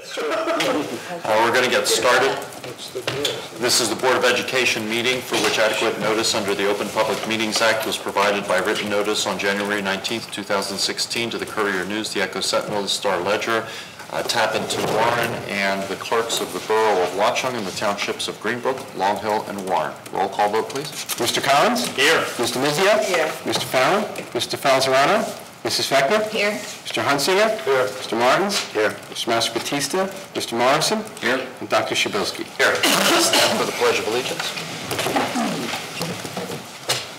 We're going to get started. This is the Board of Education meeting for which adequate notice under the Open Public Meetings Act was provided by written notice on January 19th, 2016 to the Courier News, the Echo Sentinel, the Star Ledger, Tappan to Warren, and the clerks of the Borough of Watchung and the townships of Greenbrook, Long Hill, and Warren. Roll call vote, please. Mr. Collins? Here. Mr. Mizia? Here. Mr. Farrell? Mr. Falzarano? Mrs. Fechner? Here. Mr. Hunsinger? Here. Mr. Martins? Here. Mr. Master Batista? Mr. Morrison? Here. And Dr. Shabilsky? Here. Stand for the Pledge of Allegiance.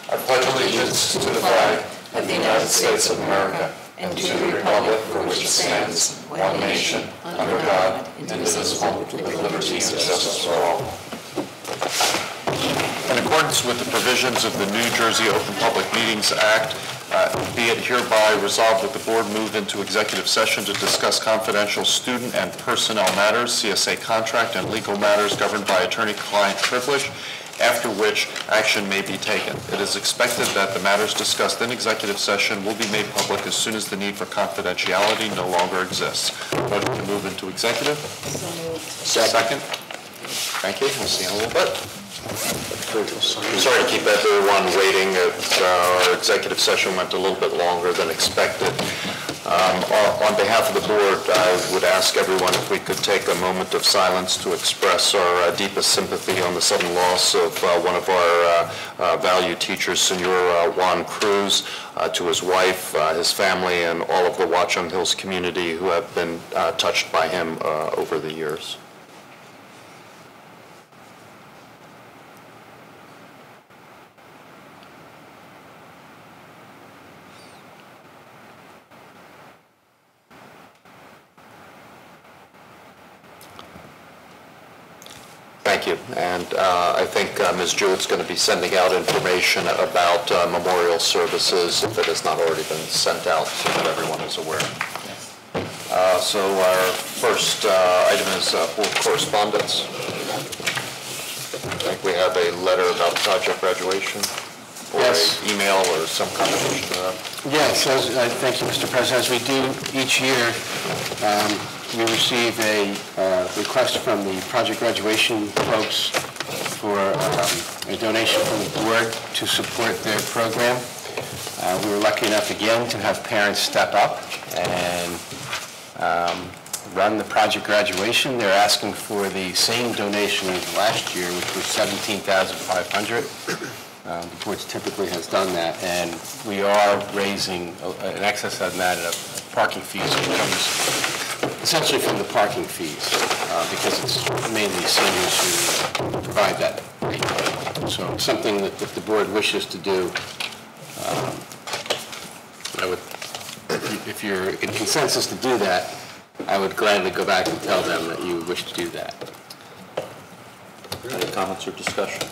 I pledge allegiance to the flag of the United States of America and to the republic for which it stands, one nation, under God, indivisible, with liberty and justice for all. In accordance with the provisions of the New Jersey Open Public Meetings Act, be it hereby resolved that the board move into executive session to discuss confidential student and personnel matters, CSA contract, and legal matters governed by attorney-client privilege, after which action may be taken. It is expected that the matters discussed in executive session will be made public as soon as the need for confidentiality no longer exists. Motion to move into executive? So moved. Second. Thank you. We'll see you in a little bit. Sorry to keep everyone waiting. Our executive session went a little bit longer than expected. On behalf of the board, I would ask everyone if we could take a moment of silence to express our deepest sympathy on the sudden loss of one of our valued teachers, Senor Whrhs, to his wife, his family, and all of the Watchung Hills community who have been touched by him over the years. Thank you. And I think Ms. Jewett's going to be sending out information about memorial services if it has not already been sent out so that everyone is aware. So our first item is for correspondence. I think we have a letter about project graduation or Yes. an email or some combination of that. Yes, thank you, Mr. President. As we do each year, we receive a request from the project graduation folks for a donation from the board to support their program. We were lucky enough again to have parents step up and run the project graduation. They're asking for the same donation as last year, which was $17,500. The board typically has done that, and we are raising in excess of that of parking fees, which comes essentially from the parking fees, because it's mainly seniors who provide that rate. So it's something that if the board wishes to do, if you're in consensus to do that, I would gladly go back and tell them that you wish to do that. Any comments or discussion?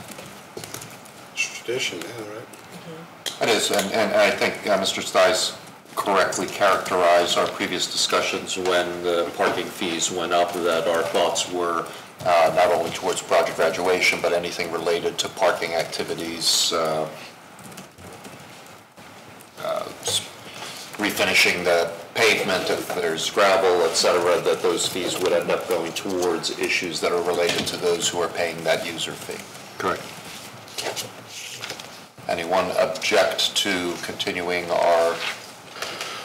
Tradition, yeah, right? It is, and I think Mr. Stice correctly characterized our previous discussions when the parking fees went up, that our thoughts were not only towards project graduation, but anything related to parking activities, refinishing the pavement, if there's gravel, et cetera, that those fees would end up going towards issues that are related to those who are paying that user fee. Correct. Anyone object to continuing our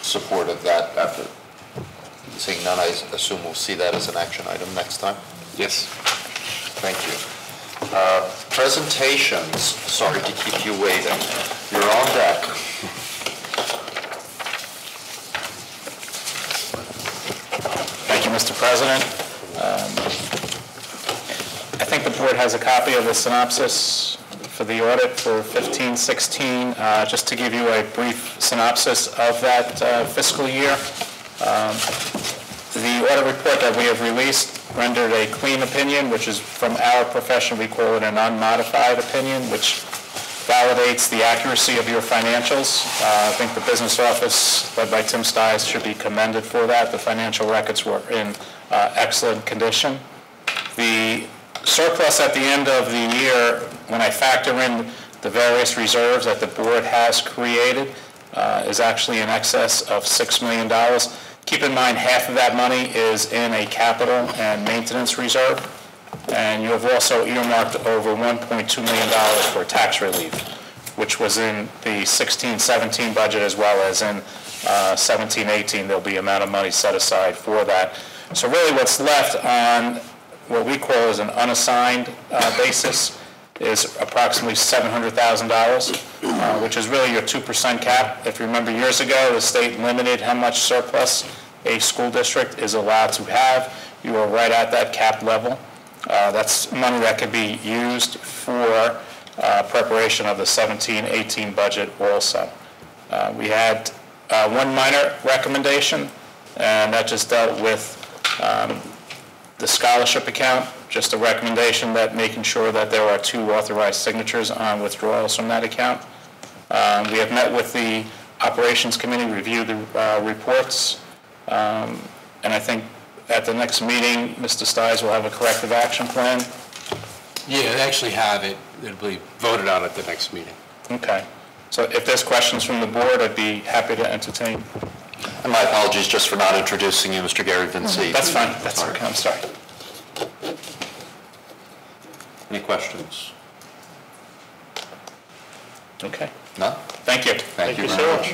support of that effort? Seeing none, I assume we'll see that as an action item next time. Yes. Thank you. Presentations. Sorry to keep you waiting. You're on deck. Thank you, Mr. President. I think the board has a copy of the synopsis for the audit for 15-16. Just to give you a brief synopsis of that fiscal year. The audit report that we have released rendered a clean opinion, which is from our profession, we call it an unmodified opinion, which validates the accuracy of your financials. I think the business office, led by Tim Stice, should be commended for that. The financial records were in excellent condition. The surplus at the end of the year, when I factor in the various reserves that the board has created, is actually in excess of $6 million. Keep in mind, half of that money is in a capital and maintenance reserve, and you have also earmarked over $1.2 million for tax relief, which was in the 16-17 budget as well as in 17-18. There'll be amount of money set aside for that. So really what's left on what we call as an unassigned basis is approximately $700,000, which is really your 2% cap. If you remember years ago, the state limited how much surplus a school district is allowed to have. You are right at that cap level. That's money that could be used for preparation of the 17-18 budget also. We had one minor recommendation, and that just dealt with the scholarship account, just a recommendation that making sure that there are 2 authorized signatures on withdrawals from that account. We have met with the Operations Committee, reviewed the reports, and I think at the next meeting, Mr. Stiles will have a corrective action plan. Yeah, they actually have it. It'll be voted on at the next meeting. Okay. So if there's questions from the board, I'd be happy to entertain. And my apologies just for not introducing you, Mr. Gary Vinci. That's fine. That's okay. I'm sorry. Any questions? Okay. No? Thank you. Thank you very much.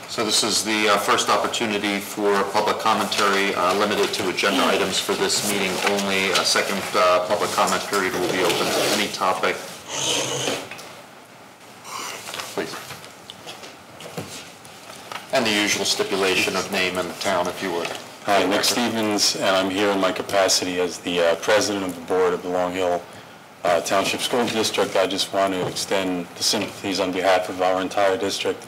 So this is the first opportunity for public commentary, limited to agenda items for this meeting only. A second public comment period will be open to any topic. Please. And the usual stipulation of name and town, if you would. Hi, Nick Stevens, and I'm here in my capacity as the president of the board of the Long Hill Township School District. I just want to extend the sympathies on behalf of our entire district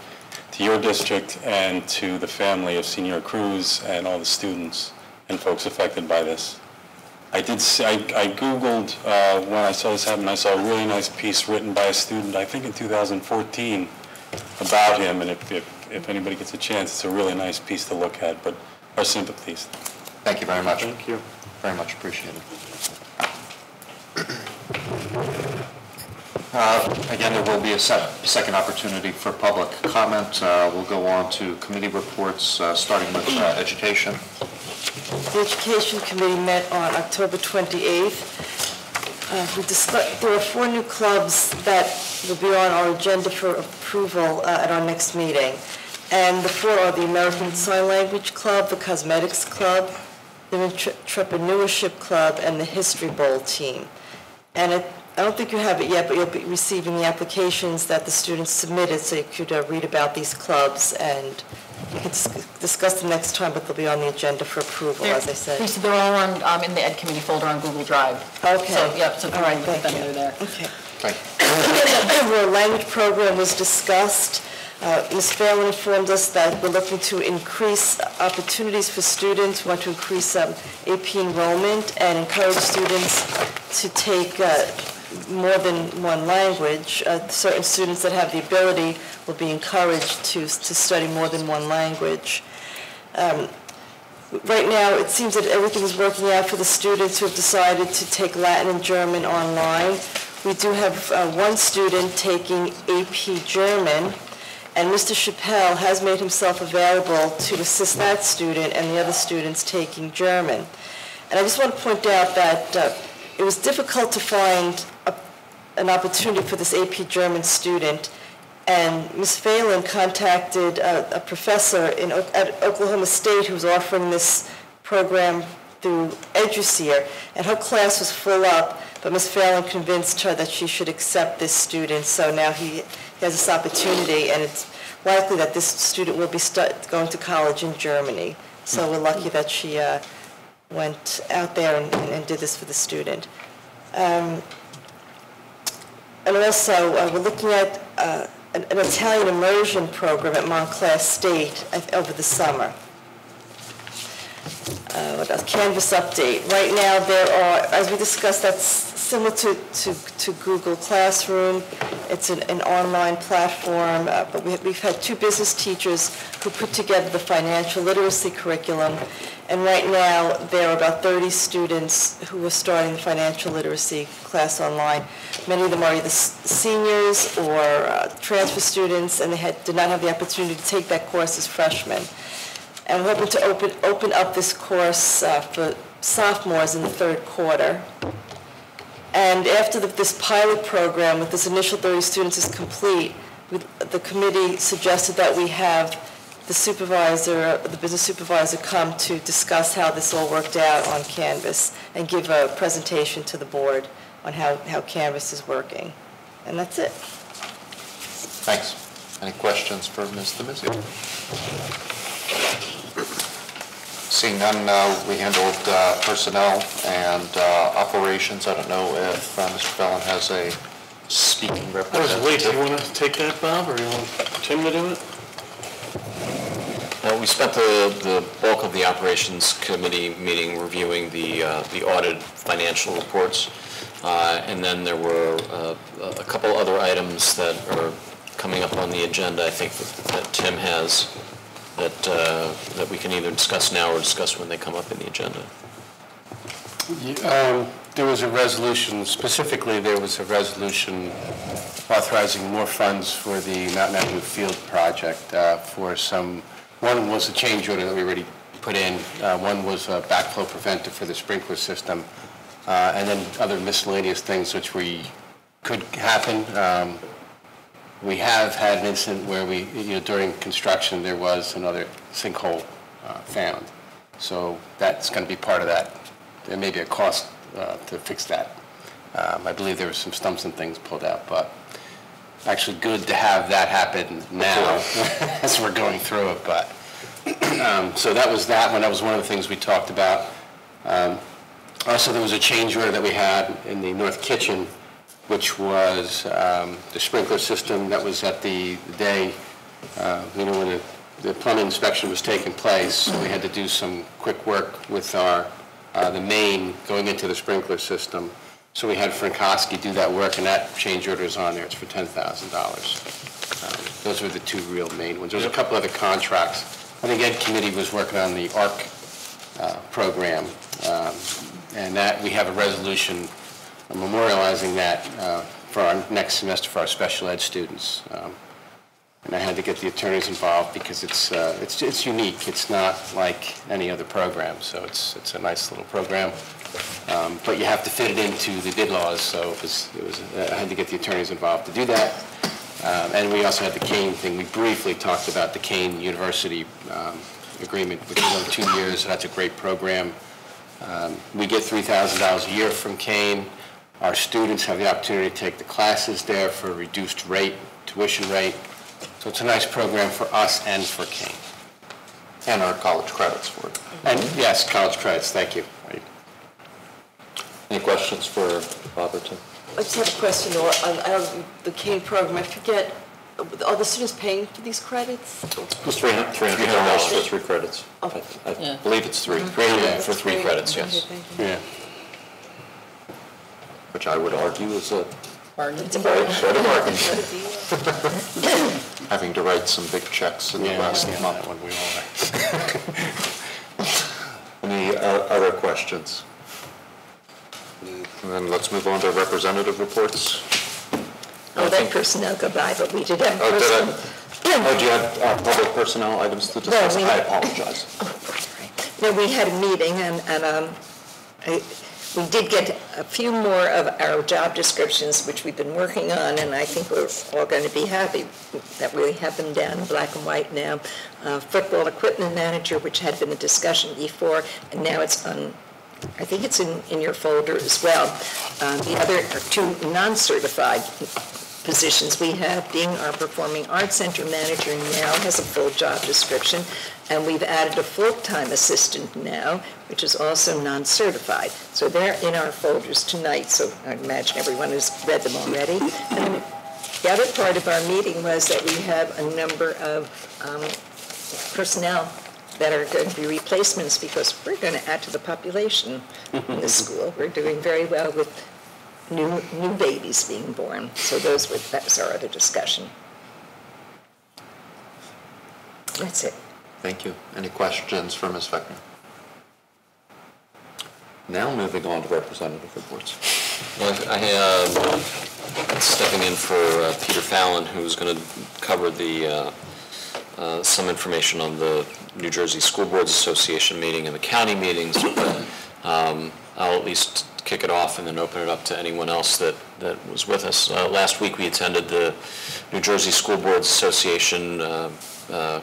to your district and to the family of Senior Whrhs and all the students and folks affected by this. I Googled when I saw this happen. I saw a really nice piece written by a student, I think in 2014, about him, and if anybody gets a chance, it's a really nice piece to look at, but our sympathies. Thank you very much. Thank you. Very much appreciated. Again, there will be a second opportunity for public comment. We'll go on to committee reports, starting with education. The Education Committee met on October 28th. There are 4 new clubs that will be on our agenda for approval at our next meeting. And the 4 are the American Sign Language Club, the Cosmetics Club, the Entrepreneurship Club, and the History Bowl team. And I don't think you have it yet, but you'll be receiving the applications that the students submitted, so you could read about these clubs, and you can discuss them next time, but they'll be on the agenda for approval, as I said. Lisa, they're all on, in the Ed Committee folder on Google Drive. Okay. So, yep, so all right, look at thank them, you. they're there. Okay. Thank you. Our language program was discussed. Ms. Phelan informed us that we're looking to increase opportunities for students. We want to increase AP enrollment and encourage students to take more than one language. Certain students that have the ability will be encouraged to study more than one language. Right now, it seems that everything is working out for the students who have decided to take Latin and German online. We do have one student taking AP German, and Mr. Chappelle has made himself available to assist that student and the other students taking German. And I just want to point out that it was difficult to find an opportunity for this AP German student, and Ms. Phelan contacted a professor at Oklahoma State who was offering this program through EduSeer, and her class was full up, but Ms. Phelan convinced her that she should accept this student, so now he has this opportunity, and it's likely that this student will be going to college in Germany. So we're lucky that she went out there and did this for the student. And also, we're looking at an Italian immersion program at Montclair State over the summer. What else? Canvas update. Right now there are, as we discussed, that's similar to Google Classroom. It's an online platform, but we've had two business teachers who put together the financial literacy curriculum, and right now there are about 30 students who are starting the financial literacy class online. Many of them are either seniors or transfer students, and they did not have the opportunity to take that course as freshmen. And we're hoping to open up this course for sophomores in the third quarter. And after this pilot program with this initial 30 students is complete, the committee suggested that we have the business supervisor come to discuss how this all worked out on Canvas and give a presentation to the board on how Canvas is working. And that's it. Thanks. Any questions for Ms. Thomizio? Seeing none, we handled personnel and operations. I don't know if Mr. Fallon has a speaking representative. I was late. Do you want to take that, Bob, or you want Tim to do it? We spent the bulk of the operations committee meeting reviewing the audited financial reports, and then there were a couple other items that are coming up on the agenda, I think, that Tim has, that we can either discuss now or discuss when they come up in the agenda. There was a resolution, specifically there was a resolution authorizing more funds for the Mountain Avenue Field project for some. One was a change order that we already put in. One was a backflow preventer for the sprinkler system, and then other miscellaneous things which could happen. We have had an incident where during construction there was another sinkhole found. So that's going to be part of that. There may be a cost to fix that. I believe there were some stumps and things pulled out, but actually good to have that happen now as we're going through it. But so that was that one. That was one of the things we talked about. Also, there was a change order that we had in the north kitchen, which was the sprinkler system. That was at the day, when the plumbing inspection was taking place. We had to do some quick work with the main going into the sprinkler system. So we had Frankowski do that work, and that change order is on there. It's for $10,000. Those were the two real main ones. There was a couple other contracts. I think Ed Committee was working on the ARC program, and that we have a resolution memorializing that for our next semester for our special ed students. And I had to get the attorneys involved because it's unique. It's not like any other program, so it's a nice little program. But you have to fit it into the bid laws, so I had to get the attorneys involved to do that. And we also had the Kane thing. We briefly talked about the Kane University agreement, which is over 2 years. So that's a great program. We get $3,000 a year from Kane. Our students have the opportunity to take the classes there for a reduced rate, tuition rate. So it's a nice program for us and for Kane. And our college credits for it. And yes, college credits, thank you. Any questions for Bob or Tim? I just have a question on the Kane program. I forget, are the students paying for these credits? It was $300 for 3 credits. Okay. I believe it's 3. 300 for 3 credits, yes. Okay, thank you. Yeah. Which I would argue is a Bargain. very sort of bargain. Having to write some big checks in the last month. When we all Any other questions? And then let's move on to representative reports. Oh, that personnel go by, but we did have Oh, personnel. do you have public personnel items to discuss? we- I apologize. No, we had a meeting, and we did get a few more of our job descriptions, which we've been working on, and I think we're all going to be happy that we have them down in black and white now. Football equipment manager, which had been a discussion before, and now it's on, I think it's in your folder as well. The other are 2 non-certified positions we have, being our Performing Arts Center manager now has a full job description, and we've added a full-time assistant now, which is also non-certified. So they're in our folders tonight, so I imagine everyone has read them already. And the other part of our meeting was that we have a number of personnel that are going to be replacements because we're going to add to the population in the school. We're doing very well with new babies being born. So that was our other discussion. That's it. Thank you. Any questions for Ms. Feckner? Now moving on to representative reports. Well, stepping in for Peter Fallon, who's going to cover some information on the New Jersey School Boards Association meeting and the county meetings. But I'll at least kick it off and then open it up to anyone else that was with us. Last week we attended the New Jersey School Boards Association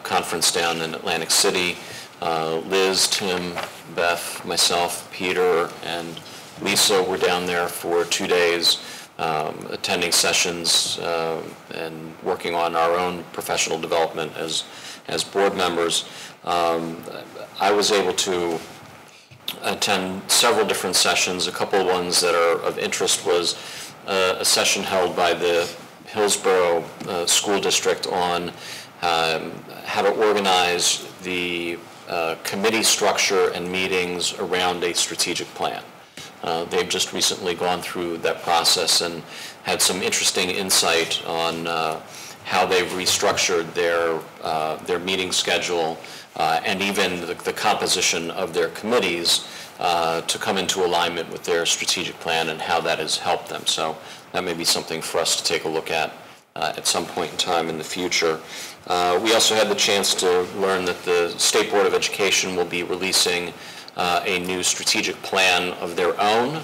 conference down in Atlantic City. Liz, Tim, Beth, myself, Peter, and Lisa were down there for 2 days, attending sessions and working on our own professional development as board members. I was able to attend several different sessions. A couple of ones that are of interest was a session held by the Hillsborough School District on how to organize the committee structure and meetings around a strategic plan. They've just recently gone through that process and had some interesting insight on how they've restructured their meeting schedule and even the composition of their committees to come into alignment with their strategic plan and how that has helped them. So that may be something for us to take a look at some point in time in the future. We also had the chance to learn that the State Board of Education will be releasing a new strategic plan of their own.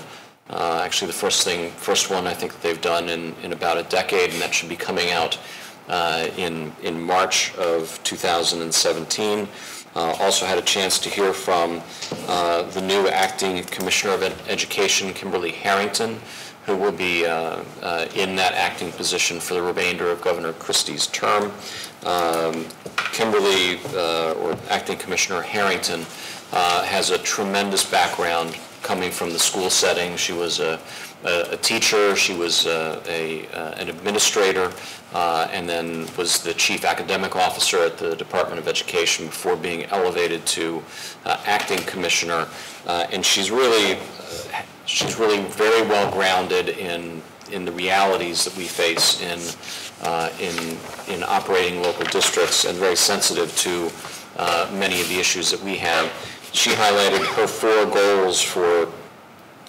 Actually, the first one I think that they've done in about a decade, and that should be coming out in March of 2017. Also had a chance to hear from the new Acting Commissioner of Education, Kimberly Harrington, who will be in that acting position for the remainder of Governor Christie's term. Kimberly, or Acting Commissioner Harrington, has a tremendous background coming from the school setting. She was a teacher, she was an administrator, and then was the chief academic officer at the Department of Education before being elevated to acting commissioner. And she's really very well grounded in the realities that we face in operating local districts, and very sensitive to many of the issues that we have. She highlighted her 4 goals for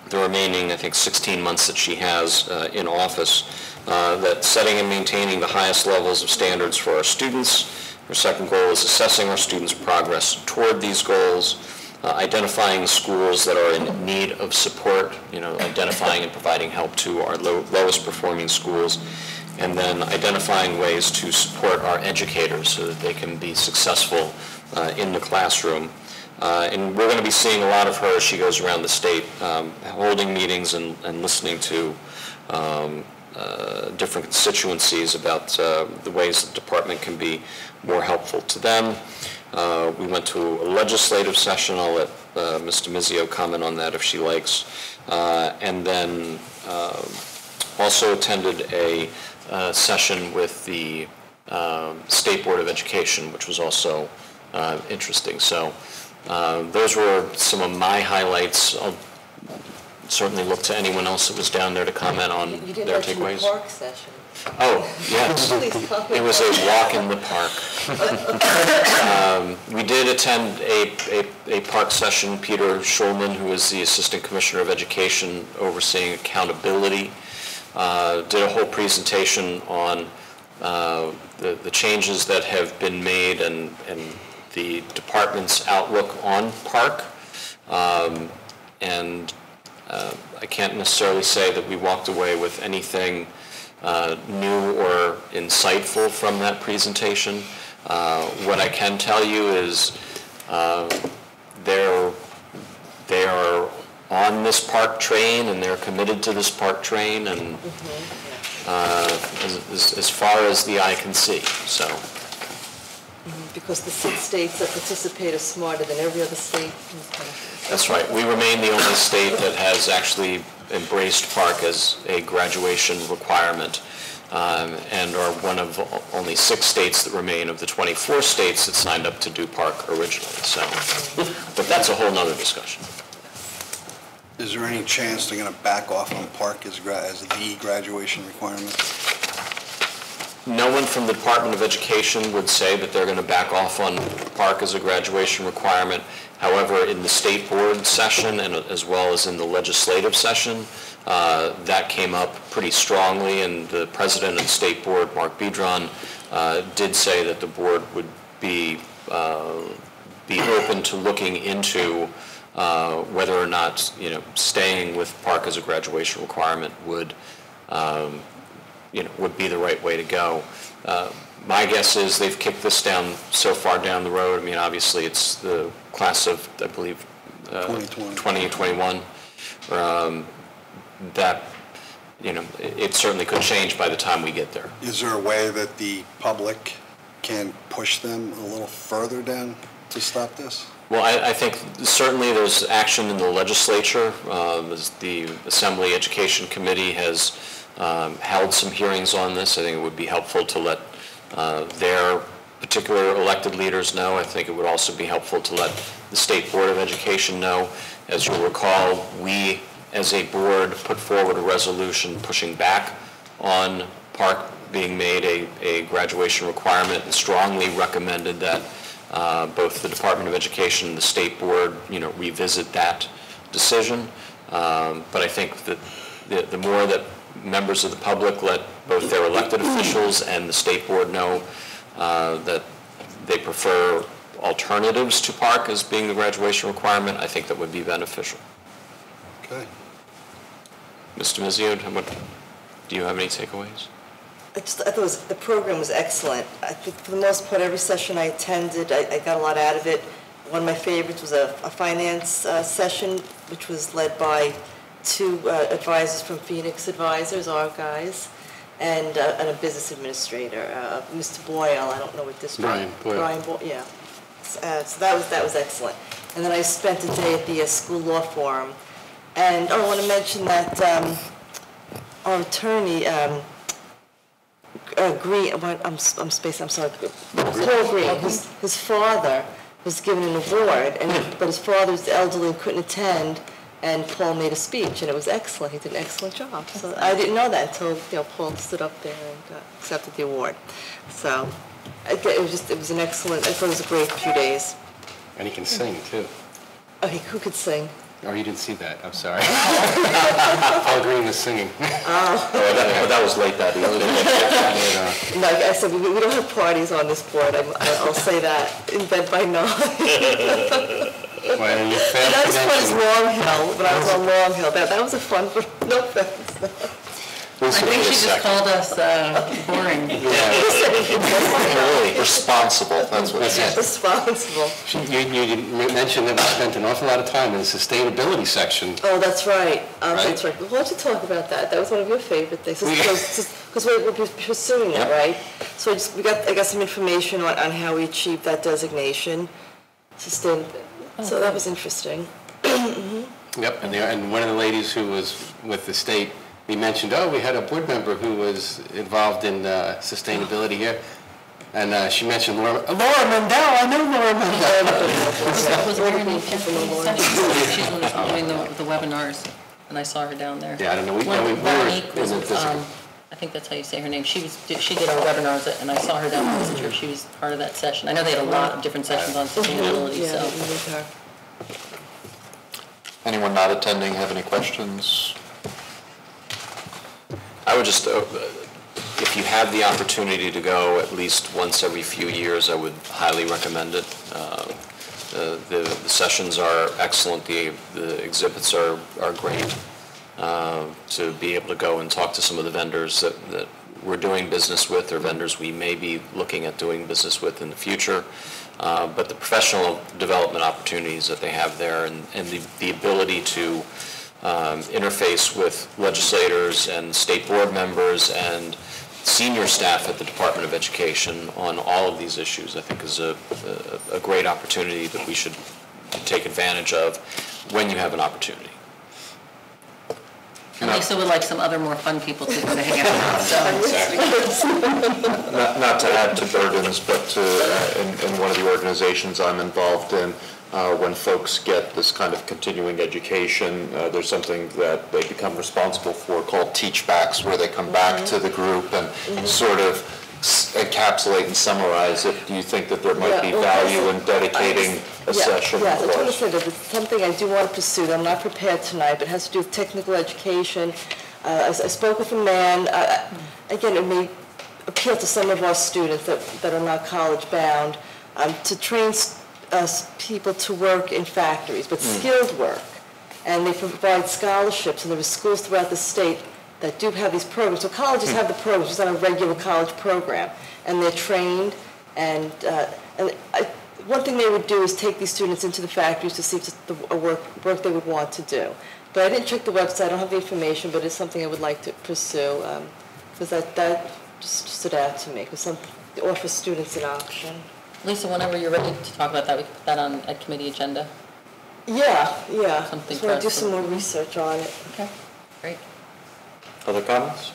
the remaining, I think, 16 months that she has in office, that setting and maintaining the highest levels of standards for our students. Her second goal is assessing our students' progress toward these goals, identifying schools that are in need of support, identifying and providing help to our lowest performing schools, and then identifying ways to support our educators so that they can be successful in the classroom. And we're going to be seeing a lot of her as she goes around the state, holding meetings and listening to different constituencies about the ways the department can be more helpful to them. We went to a legislative session. I'll let Ms. DeMizio comment on that if she likes. And then also attended a session with the State Board of Education, which was also interesting. So those were some of my highlights. I'll certainly look to anyone else that was down there to comment on their takeaways. You did mention the park session. Oh, yes. It was a walk in the park. We did attend a park session. Peter Schulman, who is the Assistant Commissioner of Education overseeing accountability, did a whole presentation on the changes that have been made and the department's outlook on park. And I can't necessarily say that we walked away with anything new or insightful from that presentation. What I can tell you is they are on this park train, and they're committed to this park train, and as far as the eye can see. So. Because the 6 states that participate are smarter than every other state. That's right. We remain the only state that has actually embraced park as a graduation requirement, and are one of only 6 states that remain of the 24 states that signed up to do park originally. So, but that's a whole nother discussion. Is there any chance they're going to back off on park as the graduation requirement? No one from the Department of Education would say that they're going to back off on park as a graduation requirement. However, in the state board session and as well as in the legislative session, that came up pretty strongly, and the president of the state board, Mark Bedron, did say that the board would be open to looking into whether or not, staying with park as a graduation requirement would be the right way to go. My guess is they've kicked this down so far down the road. I mean, obviously, it's the class of, I believe, 2021. That, it certainly could change by the time we get there. Is there a way that the public can push them a little further down to stop this? Well, I think certainly there's action in the legislature. The Assembly Education Committee has held some hearings on this. I think it would be helpful to let their particular elected leaders know. I think it would also be helpful to let the State Board of Education know. As you'll recall, we as a board put forward a resolution pushing back on park being made a graduation requirement and strongly recommended that both the Department of Education and the State Board, revisit that decision. But I think that the more that members of the public let both their elected officials and the State Board know that they prefer alternatives to park as being the graduation requirement, I think that would be beneficial. Okay. Mr. Mizio, do you have any takeaways? I thought the program was excellent. I think for the most part, every session I attended, I got a lot out of it. One of my favorites was a finance session, which was led by two advisors from Phoenix Advisors, our guys, and a business administrator, Mr. Boyle. I don't know what this Brian Boyle. Brian Boyle, yeah. So that was excellent. And then I spent a day at the school law forum. And I want to mention that our attorney, Green, I'm sorry, Paul Green, his father was given an award, but his father was elderly and couldn't attend, and Paul made a speech, and it was excellent. He did an excellent job. So I didn't know that until Paul stood up there and accepted the award. So it was an excellent. I thought it was a great few days. And he can sing, too. Oh, who could sing? Oh, you didn't see that. I'm sorry. Paul Green was singing. That was late that evening. Like I said, we don't have parties on this board. I'll say that. In bed by 9. Well, you failed That to was fun as mention- Long Hill, when I was on Long Hill. That was a fun, but no offense. I think she just called us boring. Really responsible, that's what it is. Responsible. You mentioned that we spent an awful lot of time in the sustainability section. Oh, that's right. Right? That's right. Why don't you talk about that? That was one of your favorite things. Because we're pursuing that, right? So I got some information on how we achieved that designation. So that was interesting. Yep, and one of the ladies who was with the state, we mentioned, we had a board member who was involved in sustainability here. And she mentioned Laura Mendel. I know Laura Mendel. Was Mary Nate She's the one who's doing the webinars, and I saw her down there. Yeah, I don't know. Monique was, I think that's how you say her name. She did our webinars, and I saw her down there. I wasn't sure if she was part of that session. I know they had a lot of different sessions on sustainability, Yeah, so. with her. Anyone not attending have any questions? I would just, if you have the opportunity to go at least once every few years, I would highly recommend it. The sessions are excellent, the exhibits are great. To be able to go and talk to some of the vendors that we're doing business with, or vendors we may be looking at doing business with in the future. But the professional development opportunities that they have there, and the ability to interface with legislators and state board members and senior staff at the Department of Education on all of these issues, I think is a great opportunity that we should take advantage of when you have an opportunity. And Lisa would like some other more fun people to go to hang out with, so. Not to add to burdens, but in one of the organizations I'm involved in, when folks get this kind of continuing education, there's something that they become responsible for called teach-backs, where they come back to the group and sort of encapsulate and summarize it. Do you think that there might be value in dedicating a session? Yeah, I totally said that it's something I do want to pursue. I'm not prepared tonight, but it has to do with technical education. I spoke with a man. Again, it may appeal to some of our students that are not college-bound, to train people to work in factories, but skilled work. And they provide scholarships, and there are schools throughout the state that do have these programs. So colleges have the programs, it's not a regular college program, and they're trained. And one thing they would do is take these students into the factories to see if it's the work they would want to do. But I didn't check the website, I don't have the information, but it's something I would like to pursue, because that just stood out to me, because it offers students an option. Lisa, whenever you're ready to talk about that, we can put that on a committee agenda. Yeah. Something Just want to do for us some to- more research on it. Okay, great. Other comments?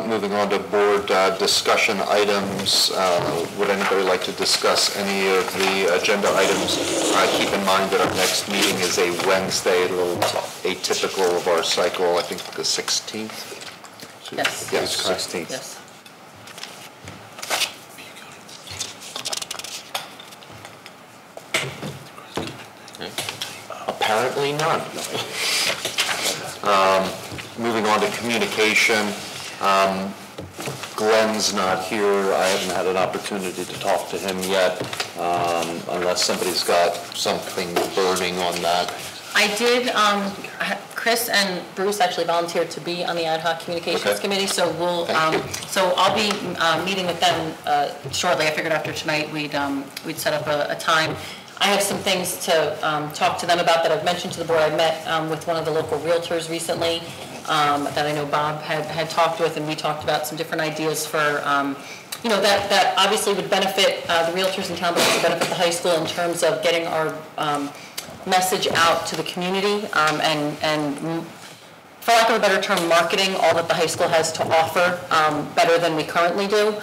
Moving on to board discussion items. Would anybody like to discuss any of the agenda items? Keep in mind that our next meeting is a Wednesday, a little atypical of our cycle, I think the 16th? Yes. Yes, 16th. Yes. Apparently none. Moving on to communication. Glenn's not here. I haven't had an opportunity to talk to him yet, unless somebody's got something burning on that. I did, Chris and Bruce actually volunteered to be on the ad hoc communications Okay. committee, so so I'll be meeting with them shortly. I figured after tonight we'd set up a time. I have some things to talk to them about that I've mentioned to the board. I met with one of the local realtors recently that I know Bob had talked with, and we talked about some different ideas for, that obviously would benefit the realtors in town, but also benefit the high school in terms of getting our message out to the community and for lack of a better term, marketing all that the high school has to offer better than we currently do,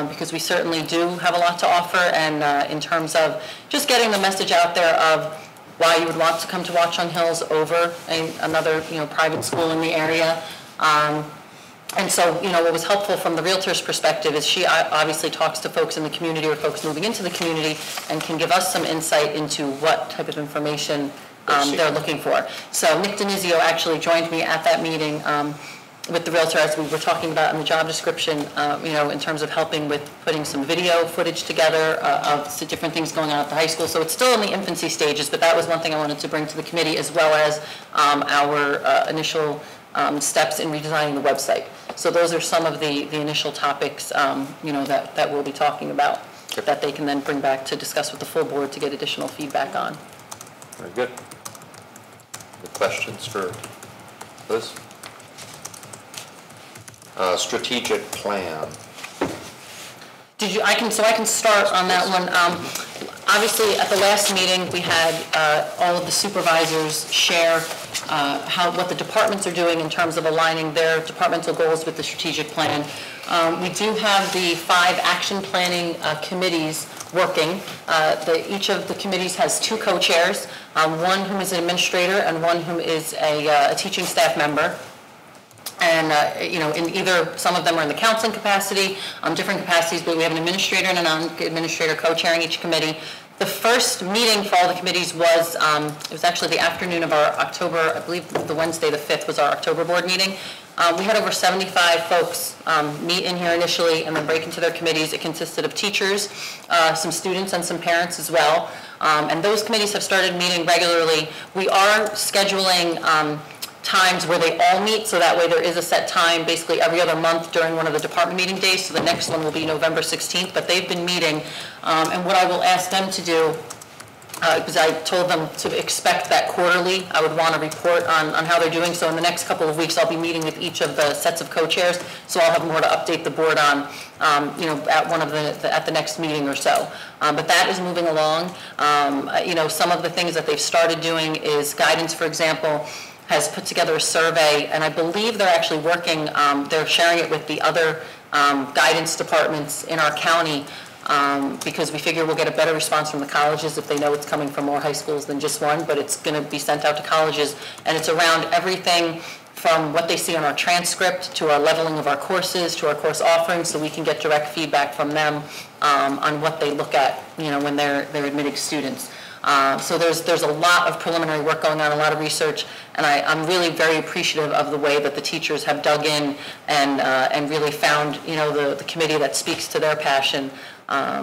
because we certainly do have a lot to offer, and in terms of just getting the message out there of why you would want to come to Watch on Hills over another private school in the area. And so, what was helpful from the realtor's perspective is she obviously talks to folks in the community or folks moving into the community and can give us some insight into what type of information they're looking for. So Nick Denizio actually joined me at that meeting with the realtor as we were talking about in the job description, in terms of helping with putting some video footage together of different things going on at the high school. So it's still in the infancy stages, but that was one thing I wanted to bring to the committee, as well as our initial steps in redesigning the website. So those are some of the initial topics, that we'll be talking about, that they can then bring back to discuss with the full board to get additional feedback on. Very good. Any questions for Liz? Strategic plan. I can start on that one. Obviously, at the last meeting, we had all of the supervisors share what the departments are doing in terms of aligning their departmental goals with the strategic plan. We do have the 5 action planning committees working. Each of the committees has 2 co-chairs, one who is an administrator and one who is a teaching staff member. And, in either, some of them are in the counseling capacity, different capacities, but we have an administrator and a non-administrator co-chairing each committee. The first meeting for all the committees was, it was actually the afternoon of our October, I believe the Wednesday the 5th was our October board meeting. We had over 75 folks meet in here initially and then break into their committees. It consisted of teachers, some students, and some parents as well. And those committees have started meeting regularly. We are scheduling times where they all meet, so that way there is a set time basically every other month during one of the department meeting days. So the next one will be November 16th, but they've been meeting. And what I will ask them to do, because I told them to expect that quarterly, I would want to report on how they're doing. So in the next couple of weeks, I'll be meeting with each of the sets of co-chairs, so I'll have more to update the board on, at one of at the next meeting or so. But that is moving along. Some of the things that they've started doing is guidance, for example, has put together a survey, and I believe they're actually working, they're sharing it with the other guidance departments in our county because we figure we'll get a better response from the colleges if they know it's coming from more high schools than just one, but it's going to be sent out to colleges, and it's around everything from what they see on our transcript to our leveling of our courses to our course offerings, so we can get direct feedback from them on what they look at, when they're admitting students. So there's a lot of preliminary work going on, a lot of research, and I'm really very appreciative of the way that the teachers have dug in and really found, the committee that speaks to their passion.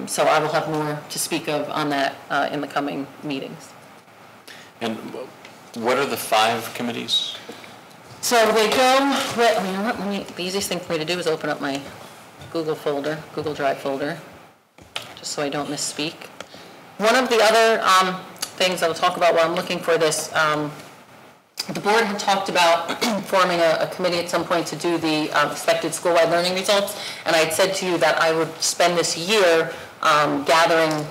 So I will have more to speak of on that in the coming meetings. And what are the 5 committees? So they go, the easiest thing for me to do is open up my Google Drive folder, just so I don't misspeak. One of the other things I'll talk about while I'm looking for this, the board had talked about forming a committee at some point to do the expected school-wide learning results, and I had said to you that I would spend this year gathering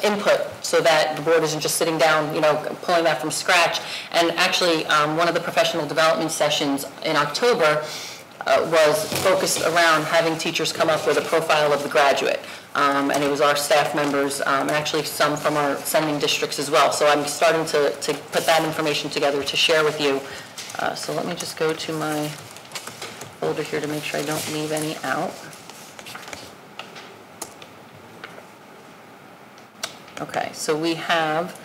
input so that the board isn't just sitting down, pulling that from scratch. And actually, one of the professional development sessions in October was focused around having teachers come up with a profile of the graduate. And it was our staff members, and actually some from our sending districts as well. So I'm starting to put that information together to share with you. So let me just go to my folder here to make sure I don't leave any out. Okay, so we have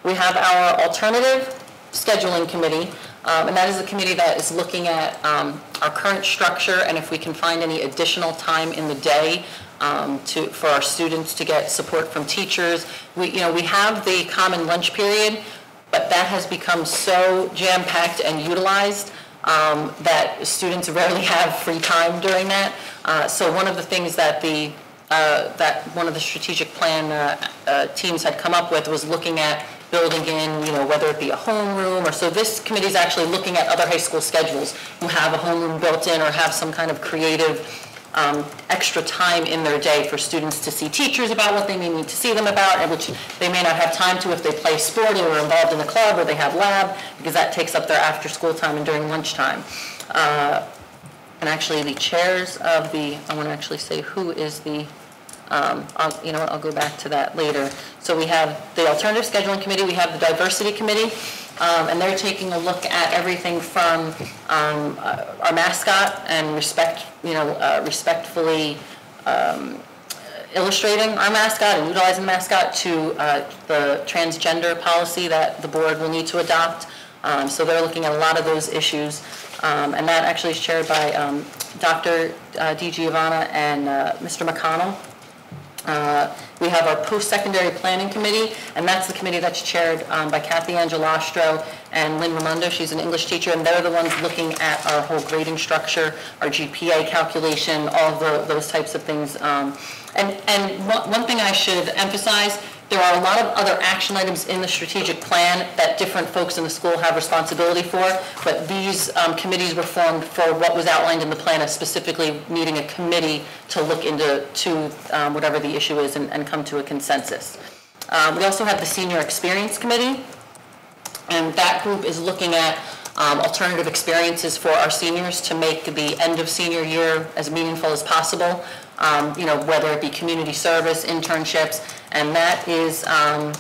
our alternative scheduling committee, and that is the committee that is looking at our current structure and if we can find any additional time in the day for our students to get support from teachers. We have the common lunch period, but that has become so jam-packed and utilized that students rarely have free time during that. So one of the things that that one of the strategic plan teams had come up with was looking at building in, whether it be a homeroom or so. This committee is actually looking at other high school schedules who have a homeroom built in or have some kind of creative extra time in their day for students to see teachers about what they may need to see them about, and which they may not have time to if they play sport or are involved in a club or they have lab, because that takes up their after school time and during lunchtime. And actually the chairs of I want to actually say who is the, I'll go back to that later. So we have the Alternative Scheduling Committee, we have the Diversity Committee, and they're taking a look at everything from our mascot and respectfully illustrating our mascot and utilizing the mascot to the transgender policy that the board will need to adopt. So they're looking at a lot of those issues. And that actually is chaired by Dr. DiGiovanna and Mr. McConnell. We have our Post-Secondary Planning Committee, and that's the committee that's chaired by Kathy Angelastro and Lynn Raimondo. She's an English teacher, and they're the ones looking at our whole grading structure, our GPA calculation, all of those types of things. And one thing I should emphasize, there are a lot of other action items in the strategic plan that different folks in the school have responsibility for, but these committees were formed for what was outlined in the plan as specifically needing a committee to look into whatever the issue is and come to a consensus. We also have the Senior Experience Committee, and that group is looking at alternative experiences for our seniors to make the end of senior year as meaningful as possible. Whether it be community service, internships, and that is, I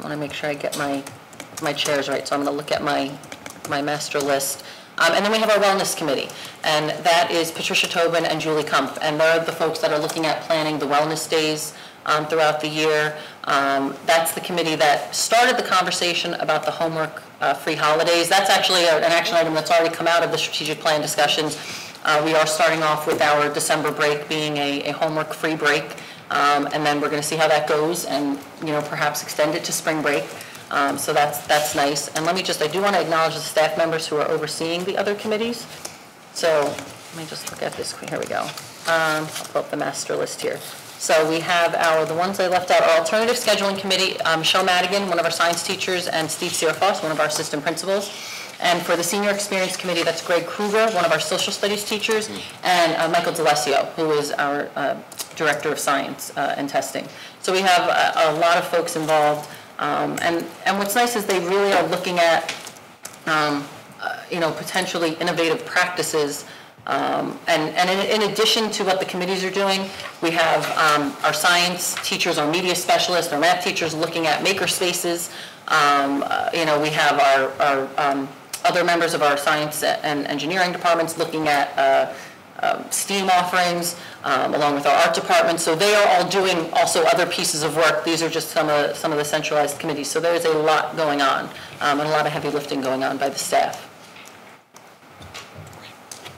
want to make sure I get my chairs right, so I'm going to look at my master list. And then we have our Wellness Committee, and that is Patricia Tobin and Julie Kumpf, and they're the folks that are looking at planning the wellness days throughout the year. That's the committee that started the conversation about the homework-free holidays. That's actually an action item that's already come out of the strategic plan discussions. We are starting off with our December break being a homework-free break, and then we're going to see how that goes and, perhaps extend it to spring break. So that's nice. And I do want to acknowledge the staff members who are overseeing the other committees. So let me just look at this. Here we go. I'll pull up the master list here. So we have the ones I left out, our Alternative Scheduling Committee, Michelle Madigan, one of our science teachers, and Steve Sierfoss, one of our assistant principals. And for the Senior Experience Committee, that's Greg Kruger, one of our social studies teachers, and Michael D'Alessio, who is our Director of Science and Testing. So we have a lot of folks involved. And what's nice is they really are looking at, potentially innovative practices And in addition to what the committees are doing, we have our science teachers, our media specialists, our math teachers looking at maker spaces. We have our other members of our science and engineering departments looking at STEAM offerings, along with our art department. So they are all doing also other pieces of work. These are just some of the centralized committees. So there is a lot going on, and a lot of heavy lifting going on by the staff.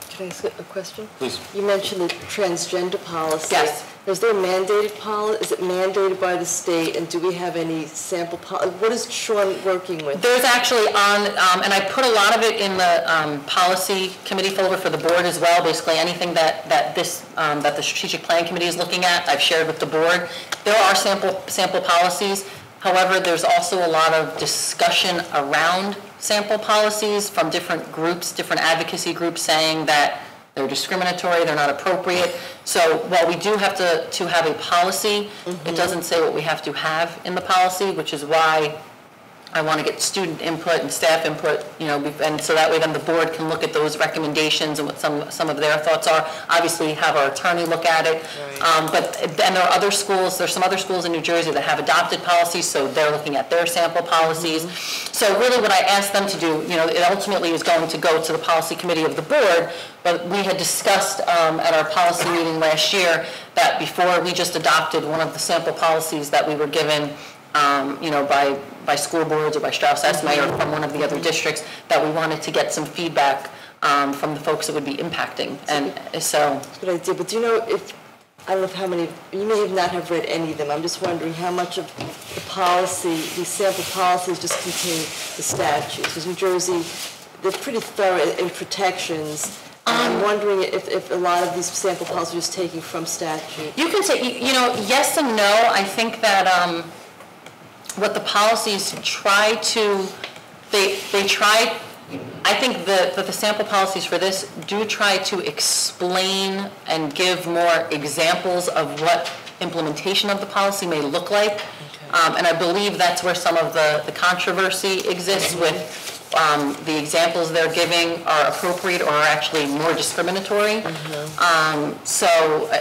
Can I ask a question? Please. You mentioned the transgender policy. Yes. Is there a mandated policy? Is it mandated by the state? And do we have any sample policy? What is Sean working with? There's actually and I put a lot of it in the policy committee folder for the board as well. Basically, anything that the strategic plan committee is looking at, I've shared with the board. There are sample policies. However, there's also a lot of discussion around sample policies from different groups, different advocacy groups saying that they're discriminatory, they're not appropriate. So while we do have to have a policy, it doesn't say what we have to have in the policy, which is why I want to get student input and staff input, and so that way then the board can look at those recommendations and what some of their thoughts are. Obviously, have our attorney look at it. And there are other schools, there's some other schools in New Jersey that have adopted policies, so they're looking at their sample policies. So really what I asked them to do, it ultimately is going to go to the policy committee of the board, but we had discussed at our policy meeting last year that before we just adopted one of the sample policies that we were given by school boards or by Strauss Esme or from one of the other districts, that we wanted to get some feedback from the folks that would be impacting. And so... That's a good idea, but do you know I don't know how many, you may not have read any of them. I'm just wondering how much of the policy, these sample policies just contain the statutes. Because New Jersey, they're pretty thorough in protections. I'm wondering if a lot of these sample policies are just taking from statute. You can say, yes and no. I think that what the policies try to, they try, I think that the sample policies for this do try to explain and give more examples of what implementation of the policy may look like. Okay. And I believe that's where some of the controversy exists with the examples they're giving are appropriate or are actually more discriminatory.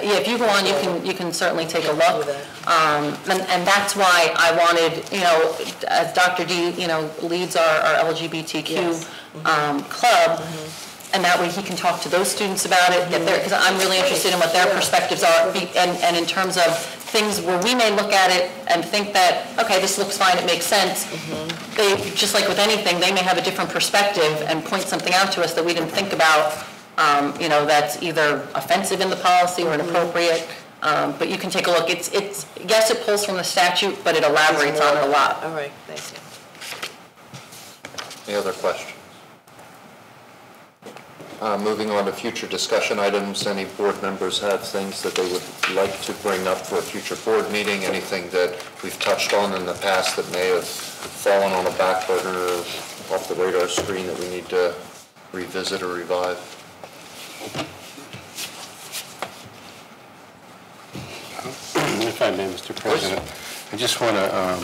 If you go on, you can certainly take a look. And that's why I wanted, as Dr. D, leads our LGBTQ club, and that way he can talk to those students about it, because I'm really interested in what their perspectives are, and in terms of things where we may look at it and think that, okay, this looks fine, it makes sense. They, just like with anything, they may have a different perspective and point something out to us that we didn't think about, that's either offensive in the policy or inappropriate. But you can take a look. It's yes, it pulls from the statute, but it elaborates on it a lot. All right, thank you. Any other questions? Moving on to future discussion items, any board members have things that they would like to bring up for a future board meeting? Anything that we've touched on in the past that may have fallen on a back burner or off the radar screen that we need to revisit or revive? If I may, Mr. President, I just want to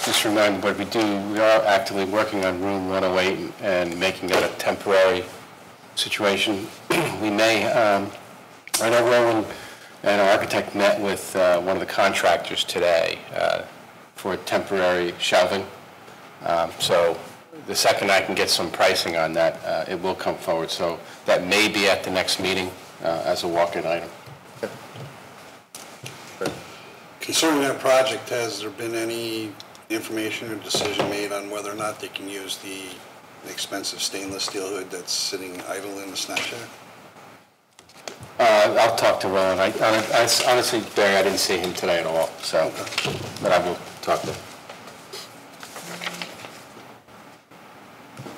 just remind the board, we are actively working on room 108 and making that a temporary situation. We may, I know Rowan and our architect met with one of the contractors today for temporary shelving. So the second I can get some pricing on that, it will come forward. So that may be at the next meeting as a walk-in item. Concerning that project, has there been any information or decision made on whether or not they can use the expensive stainless steel hood that's sitting idle in the snack shack? I'll talk to Rowan. I honestly, Barry, I didn't see him today at all, so, okay. But I will talk to him.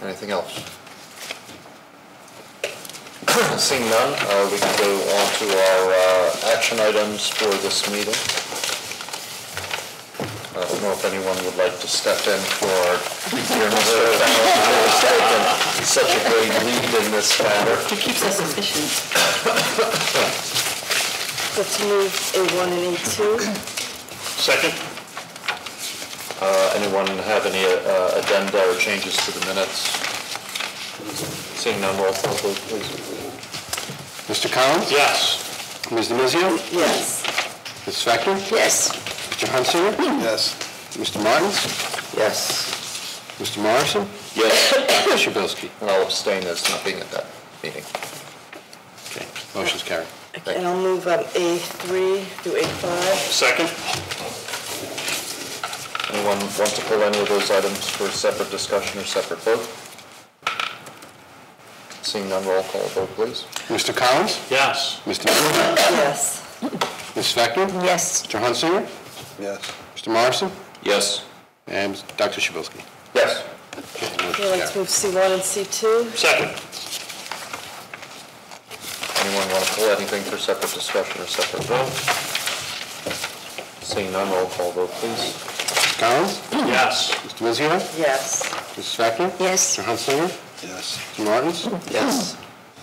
Anything else? Seeing none, we can go on to our action items for this meeting. I don't know if anyone would like to step in for such a great lead in this matter. It keeps us efficient. Let's move A1 and A2. Second. Anyone have any addenda or changes to the minutes? Seeing none, roll call vote, please. Mr. Collins? Yes. Ms. Demizio? Yes. Ms. Spector? Yes. Mr. Hunsinger? Yes. Mr. Martins? Yes. Mr. Morrison? Yes. Dr. Shabilsky? And I'll abstain as not being at that meeting. Okay, motion's carried. Okay, and I'll move A3 through A5. Second? Anyone want to pull any of those items for separate discussion or separate vote? Seeing none, roll call vote, please. Mr. Collins? Yes. Ms. Demizio? Yes. Ms. Spector? Yes. Mr. Hunsinger? Yes. Mr. Morrison? Yes. And Dr. Shabilsky? Yes. Okay, Okay, motion's let's carried. move C1 and C2. Second? Anyone want to pull anything for separate discussion or separate vote? Seeing none, roll call vote, please. Mr. Collins? Yes. Ms. Demizio? Yes. Ms. Spector? Yes. Mr. Hunsinger? Yes. Mr. Martins? Yes.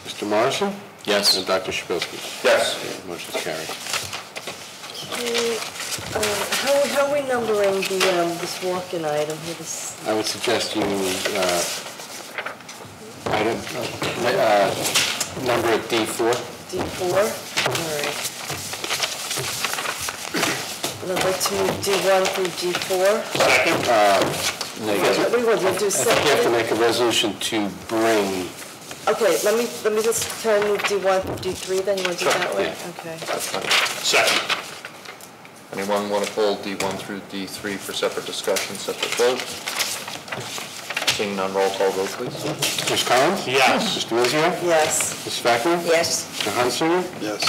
Mr. Morrison? Yes. And Dr. Shabilsky? Yes. Okay, motion's carried. Okay, how are we numbering this walk-in item here? This, I would suggest you item, number it D4. D4? All right. And I'd like to move D1 through D4. Second? What do you want to do, I think you have to separately? make a resolution to bring, Okay, let me just try and move D1 through D3, then you want to do it that way? yeah. Okay. That's fine. Second? Anyone want to pull D1 through D3 for separate discussion, separate vote? Seeing none, roll call vote, please. Mr. Collins? Yes. Mr. Demizio? Yes. Ms. Spector? Yes. Mr. Hunsinger? Yes.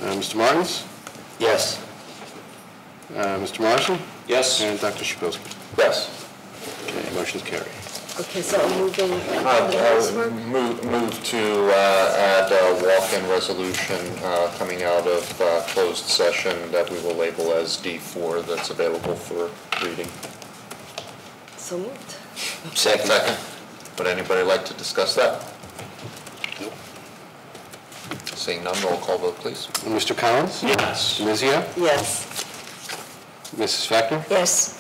Mr. Martins? Yes. Mr. Morrison? Yes. And Dr. Shabilsky? Yes. Okay, motion's carried. Okay, so I'm moving, Move to add a walk-in resolution coming out of closed session that we will label as D4 that's available for reading. so moved. Second. Would anybody like to discuss that? Nope. Seeing none, roll call vote, please. Mr. Collins? Yes. Mr. Demizio? Yes. Mrs. Spector? Yes.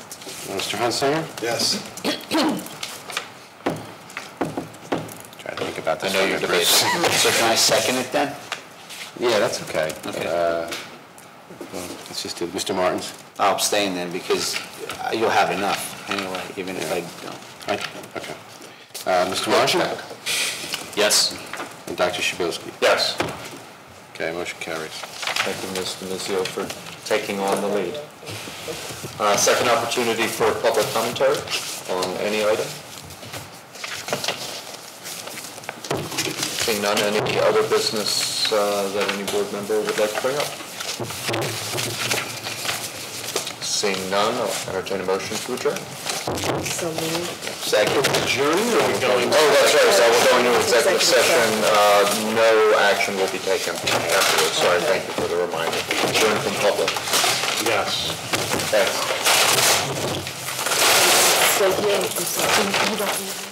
Mr. Hunsinger? Yes. Try to think about I this. know you're debating. So can I second it then? Yeah, that's okay. Okay. Well, let's just do Mr. Martins. I'll abstain then because you'll have enough anyway, even if I don't. Okay. Mr. Martian? Yes. And Dr. Shabilsky? Yes. Okay, motion carries. Thank you, Ms. Demizio, for taking on the lead. Second opportunity for public commentary on any item. Seeing none, any other business that any board member would like to bring up? Seeing none, I'll entertain a motion to adjourn. So moved. Second. Adjourning or are we going? Oh, that's right, so we're going to executive session. No action will be taken afterwards. Sorry, thank you for the reminder. Adjourn from public. Yes. Thanks. Stay here, I'm sorry. You don't need-